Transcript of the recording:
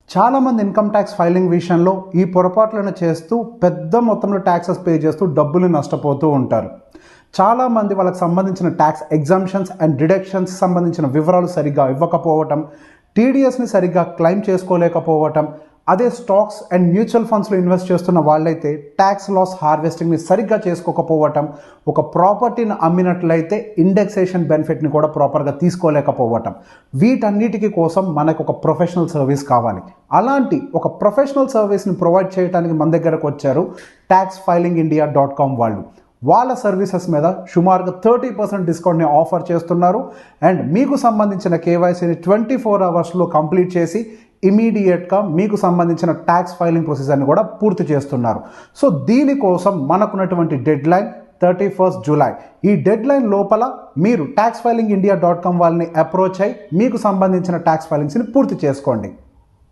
చాలామంది income tax filing విషయంలో ఈ పొరపాట్లను చేస్తూ పెద్ద మొత్తంలో ట్యాక్సెస్ పే చేస్తూ డబ్బులు నష్టపోతూ ఉంటారు. చాలామంది వాళ్ళకి సంబంధించిన ట్యాక్స్ ఎగ్జామ్షన్స్ అండ్ డిడక్షన్స్ సంబంధించిన వివరాలు సరిగ్గా ఇవ్వకపోవటం, టీడీఎస్ని సరిగ్గా క్లెయిమ్ చేసుకోలేకపోవటం, అదే స్టాక్స్ అండ్ మ్యూచువల్ ఫండ్స్లో ఇన్వెస్ట్ చేస్తున్న వాళ్ళైతే ట్యాక్స్ లాస్ హార్వెస్టింగ్ని సరిగ్గా చేసుకోకపోవటం, ఒక ప్రాపర్టీని అమ్మినట్లయితే ఇండెక్సేషన్ బెనిఫిట్ని కూడా ప్రాపర్గా తీసుకోలేకపోవటం, వీటన్నిటికీ కోసం మనకు ఒక ప్రొఫెషనల్ సర్వీస్ కావాలి. అలాంటి ఒక ప్రొఫెషనల్ సర్వీస్ని ప్రొవైడ్ చేయడానికి మన దగ్గరకు వచ్చారు taxfilingindia.com వాళ్ళు. వాళ్ళ సర్వీసెస్ మీద సుమారుగా 30% డిస్కౌంట్ని ఆఫర్ చేస్తున్నారు. అండ్ మీకు సంబంధించిన కేవైసీని 24 అవర్స్లో కంప్లీట్ చేసి ఇమీడియట్గా మీకు సంబంధించిన ట్యాక్స్ ఫైలింగ్ ప్రొసీజర్ని కూడా పూర్తి చేస్తున్నారు. సో దీనికోసం మనకున్నటువంటి డెడ్ లైన్ 31 జూలై. ఈ డెడ్ లైన్ లోపల మీరు taxfilingindia.com వాళ్ళని అప్రోచ్ అయ్యి మీకు సంబంధించిన ట్యాక్స్ ఫైలింగ్స్ని పూర్తి చేసుకోండి.